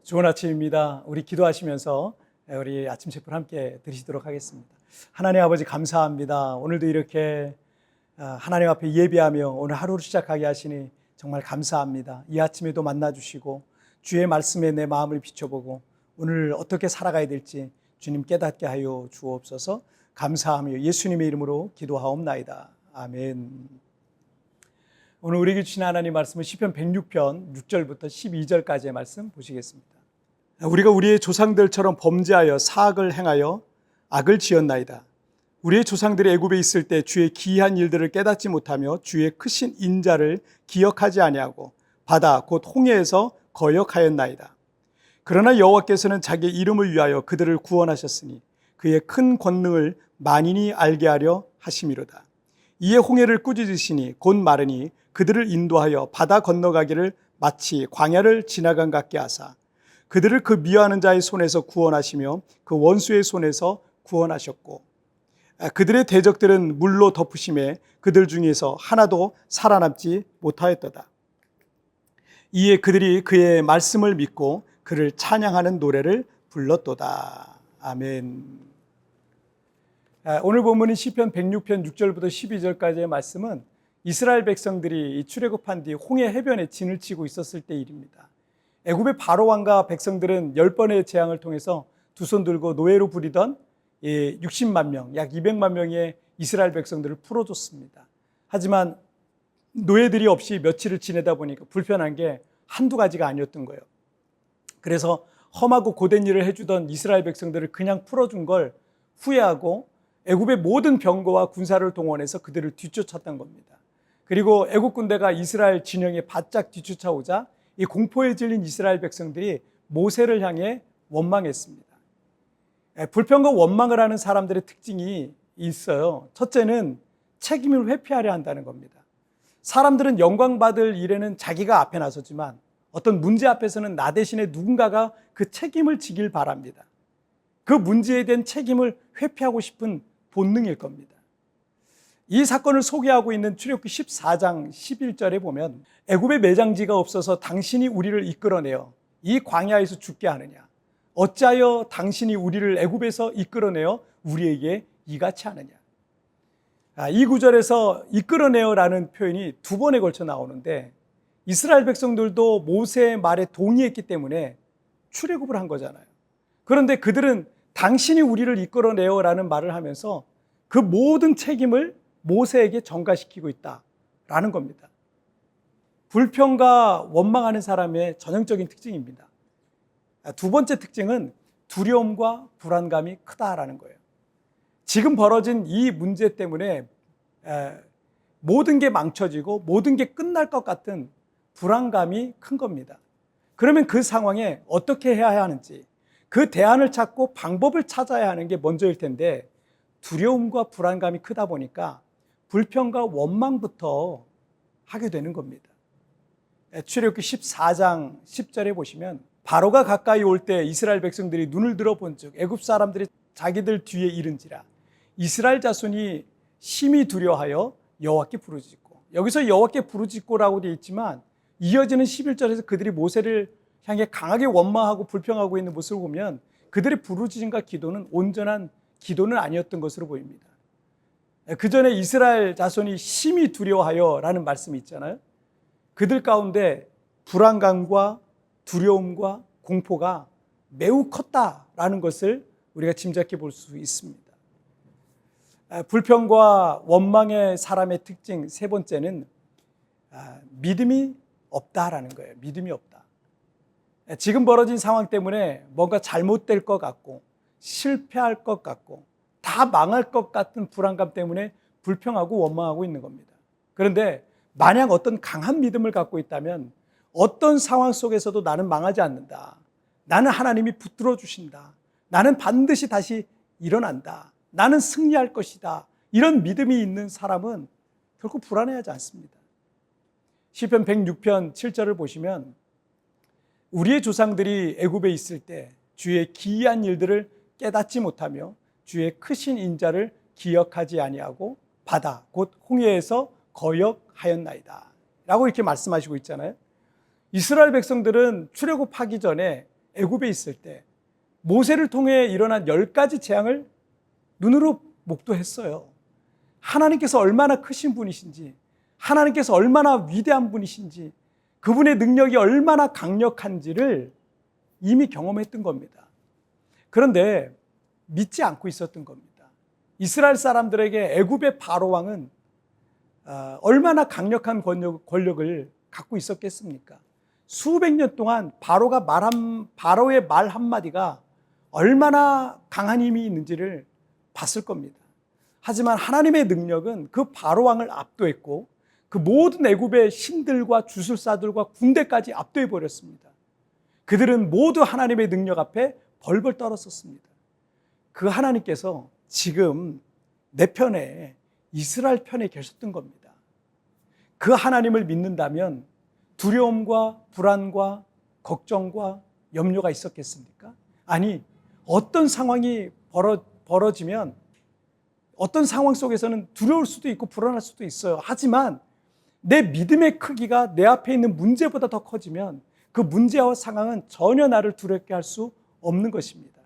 좋은 아침입니다. 우리 기도하시면서 우리 아침 책을 함께 드리도록 하겠습니다. 하나님 아버지 감사합니다. 오늘도 이렇게 하나님 앞에 예배하며 오늘 하루를 시작하게 하시니 정말 감사합니다. 이 아침에도 만나주시고 주의 말씀에 내 마음을 비춰보고 오늘 어떻게 살아가야 될지 주님 깨닫게 하여 주옵소서. 감사하며 예수님의 이름으로 기도하옵나이다. 아멘. 오늘 우리에게 주신 하나님 말씀은 시편 106편 6절부터 12절까지의 말씀 보시겠습니다. 우리가 우리의 조상들처럼 범죄하여 사악을 행하여 악을 지었나이다. 우리의 조상들이 애굽에 있을 때 주의 기이한 일들을 깨닫지 못하며 주의 크신 인자를 기억하지 아니하고 바다 곧 홍해에서 거역하였나이다. 그러나 여호와께서는 자기 이름을 위하여 그들을 구원하셨으니 그의 큰 권능을 만인이 알게 하려 하심이로다. 이에 홍해를 꾸짖으시니 곧 마르니 그들을 인도하여 바다 건너가기를 마치 광야를 지나간 같게 하사 그들을 그 미워하는 자의 손에서 구원하시며 그 원수의 손에서 구원하셨고 그들의 대적들은 물로 덮으심에 그들 중에서 하나도 살아남지 못하였도다. 이에 그들이 그의 말씀을 믿고 그를 찬양하는 노래를 불렀도다. 아멘. 오늘 본문인 시편 106편 6절부터 12절까지의 말씀은 이스라엘 백성들이 출애굽한 뒤 홍해 해변에 진을 치고 있었을 때 일입니다. 애굽의 바로 왕과 백성들은 10번의 재앙을 통해서 두 손 들고 노예로 부리던 60만 명, 약 200만 명의 이스라엘 백성들을 풀어줬습니다. 하지만 노예들이 없이 며칠을 지내다 보니까 불편한 게 한두 가지가 아니었던 거예요. 그래서 험하고 고된 일을 해주던 이스라엘 백성들을 그냥 풀어준 걸 후회하고 애굽의 모든 병거와 군사를 동원해서 그들을 뒤쫓았던 겁니다. 그리고 애굽 군대가 이스라엘 진영에 바짝 뒤쫓아오자 이 공포에 질린 이스라엘 백성들이 모세를 향해 원망했습니다. 불평과 원망을 하는 사람들의 특징이 있어요. 첫째는 책임을 회피하려 한다는 겁니다. 사람들은 영광받을 일에는 자기가 앞에 나서지만 어떤 문제 앞에서는 나 대신에 누군가가 그 책임을 지길 바랍니다. 그 문제에 대한 책임을 회피하고 싶은 본능일 겁니다. 이 사건을 소개하고 있는 출애굽기 14장 11절에 보면 애굽에 매장지가 없어서 당신이 우리를 이끌어내어 이 광야에서 죽게 하느냐, 어찌하여 당신이 우리를 애굽에서 이끌어내어 우리에게 이같이 하느냐. 이 구절에서 이끌어내어라는 표현이 두 번에 걸쳐 나오는데 이스라엘 백성들도 모세의 말에 동의했기 때문에 출애굽을 한 거잖아요. 그런데 그들은 당신이 우리를 이끌어내어라는 말을 하면서 그 모든 책임을 모세에게 전가시키고 있다라는 겁니다. 불평과 원망하는 사람의 전형적인 특징입니다. 두 번째 특징은 두려움과 불안감이 크다라는 거예요. 지금 벌어진 이 문제 때문에 모든 게 망쳐지고 모든 게 끝날 것 같은 불안감이 큰 겁니다. 그러면 그 상황에 어떻게 해야 하는지 그 대안을 찾고 방법을 찾아야 하는 게 먼저일 텐데 두려움과 불안감이 크다 보니까 불평과 원망부터 하게 되는 겁니다. 출애굽기 14장 10절에 보시면 바로가 가까이 올 때 이스라엘 백성들이 눈을 들어본즉 애굽 사람들이 자기들 뒤에 이른지라 이스라엘 자손이 심히 두려워하여 여호와께 부르짖고, 여기서 여호와께 부르짖고라고 되어 있지만 이어지는 11절에서 그들이 모세를 향해 강하게 원망하고 불평하고 있는 모습을 보면 그들의 부르짖음과 기도는 온전한 기도는 아니었던 것으로 보입니다. 그 전에 이스라엘 자손이 심히 두려워하여 라는 말씀이 있잖아요. 그들 가운데 불안감과 두려움과 공포가 매우 컸다라는 것을 우리가 짐작해 볼 수 있습니다. 불평과 원망의 사람의 특징 세 번째는 믿음이 없다라는 거예요. 믿음이 없다. 지금 벌어진 상황 때문에 뭔가 잘못될 것 같고 실패할 것 같고 다 망할 것 같은 불안감 때문에 불평하고 원망하고 있는 겁니다. 그런데 만약 어떤 강한 믿음을 갖고 있다면 어떤 상황 속에서도 나는 망하지 않는다. 나는 하나님이 붙들어 주신다. 나는 반드시 다시 일어난다. 나는 승리할 것이다. 이런 믿음이 있는 사람은 결코 불안해하지 않습니다. 시편 106편 7절을 보시면 우리의 조상들이 애굽에 있을 때 주의 기이한 일들을 깨닫지 못하며 주의 크신 인자를 기억하지 아니하고 바다 곧 홍해에서 거역하였나이다 라고 이렇게 말씀하시고 있잖아요. 이스라엘 백성들은 출애굽하기 전에 애굽에 있을 때 모세를 통해 일어난 10가지 재앙을 눈으로 목도했어요. 하나님께서 얼마나 크신 분이신지, 하나님께서 얼마나 위대한 분이신지, 그분의 능력이 얼마나 강력한지를 이미 경험했던 겁니다. 그런데 믿지 않고 있었던 겁니다. 이스라엘 사람들에게 애굽의 바로 왕은 얼마나 강력한 권력을 갖고 있었겠습니까? 수백 년 동안 바로의 말 한마디가 얼마나 강한 힘이 있는지를 봤을 겁니다. 하지만 하나님의 능력은 그 바로 왕을 압도했고 그 모든 애굽의 신들과 주술사들과 군대까지 압도해 버렸습니다. 그들은 모두 하나님의 능력 앞에 벌벌 떨었었습니다. 그 하나님께서 지금 내 편에, 이스라엘 편에 계셨던 겁니다. 그 하나님을 믿는다면 두려움과 불안과 걱정과 염려가 있었겠습니까? 아니, 어떤 상황이 벌어지면 어떤 상황 속에서는 두려울 수도 있고 불안할 수도 있어요. 하지만 내 믿음의 크기가 내 앞에 있는 문제보다 더 커지면 그 문제와 상황은 전혀 나를 두렵게 할 수 없는 것입니다.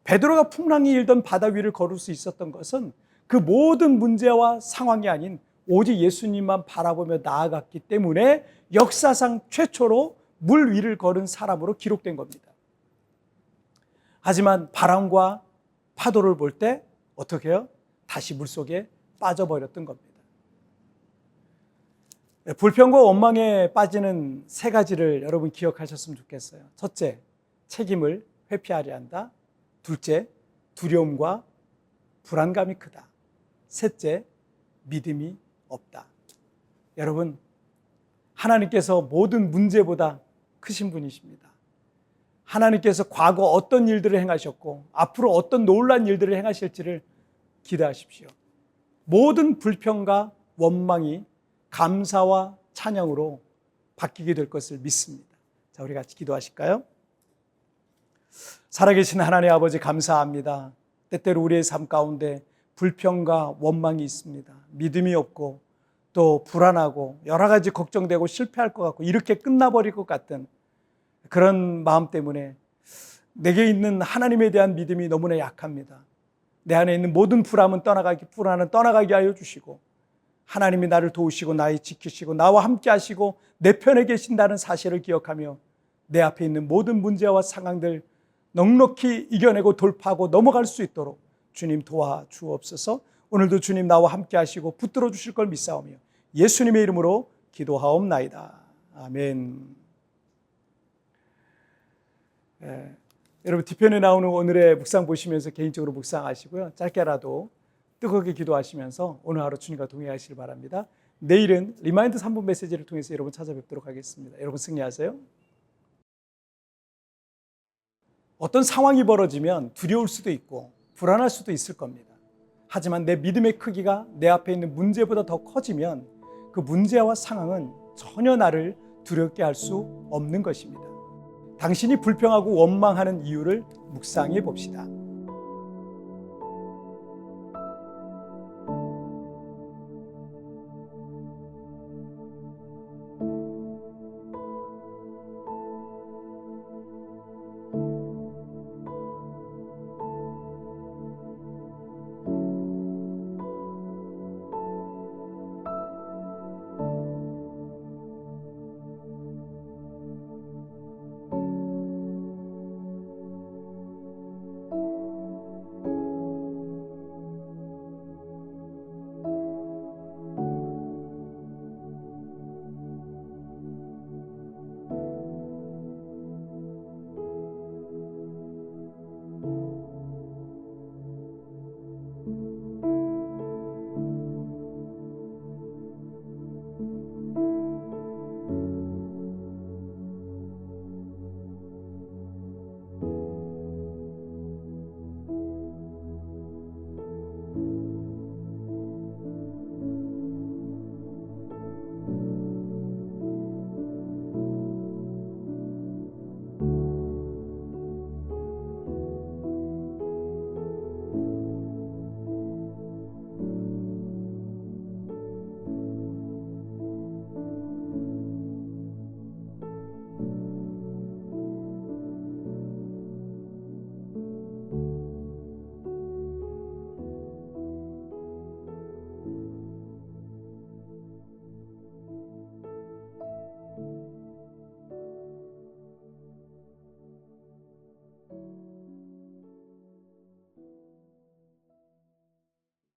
베드로가 풍랑이 일던 바다 위를 걸을 수 있었던 것은 그 모든 문제와 상황이 아닌 오직 예수님만 바라보며 나아갔기 때문에 역사상 최초로 물 위를 걸은 사람으로 기록된 겁니다. 하지만 바람과 파도를 볼 때 어떻게 해요? 다시 물속에 빠져버렸던 겁니다. 불평과 원망에 빠지는 3가지를 여러분 기억하셨으면 좋겠어요. 첫째, 책임을 회피하려 한다. 둘째, 두려움과 불안감이 크다. 셋째, 믿음이 없다. 여러분, 하나님께서 모든 문제보다 크신 분이십니다. 하나님께서 과거 어떤 일들을 행하셨고 앞으로 어떤 놀라운 일들을 행하실지를 기대하십시오. 모든 불평과 원망이 감사와 찬양으로 바뀌게 될 것을 믿습니다. 자, 우리 같이 기도하실까요? 살아계신 하나님 아버지, 감사합니다. 때때로 우리의 삶 가운데 불평과 원망이 있습니다. 믿음이 없고 또 불안하고 여러 가지 걱정되고 실패할 것 같고 이렇게 끝나버릴 것 같은 그런 마음 때문에 내게 있는 하나님에 대한 믿음이 너무나 약합니다. 내 안에 있는 모든 불안은 떠나가게 하여 주시고 하나님이 나를 도우시고 나를 지키시고 나와 함께 하시고 내 편에 계신다는 사실을 기억하며 내 앞에 있는 모든 문제와 상황들 넉넉히 이겨내고 돌파하고 넘어갈 수 있도록 주님 도와주옵소서. 오늘도 주님 나와 함께 하시고 붙들어 주실 걸 믿사오며 예수님의 이름으로 기도하옵나이다. 아멘. 여러분 뒤편에 나오는 오늘의 묵상 보시면서 개인적으로 묵상하시고요. 짧게라도 뜨겁게 기도하시면서 오늘 하루 주님과 동행하시길 바랍니다. 내일은 리마인드 3분 메시지를 통해서 여러분 찾아뵙도록 하겠습니다. 여러분 승리하세요. 어떤 상황이 벌어지면 두려울 수도 있고 불안할 수도 있을 겁니다. 하지만 내 믿음의 크기가 내 앞에 있는 문제보다 더 커지면 그 문제와 상황은 전혀 나를 두렵게 할 수 없는 것입니다. 당신이 불평하고 원망하는 이유를 묵상해 봅시다.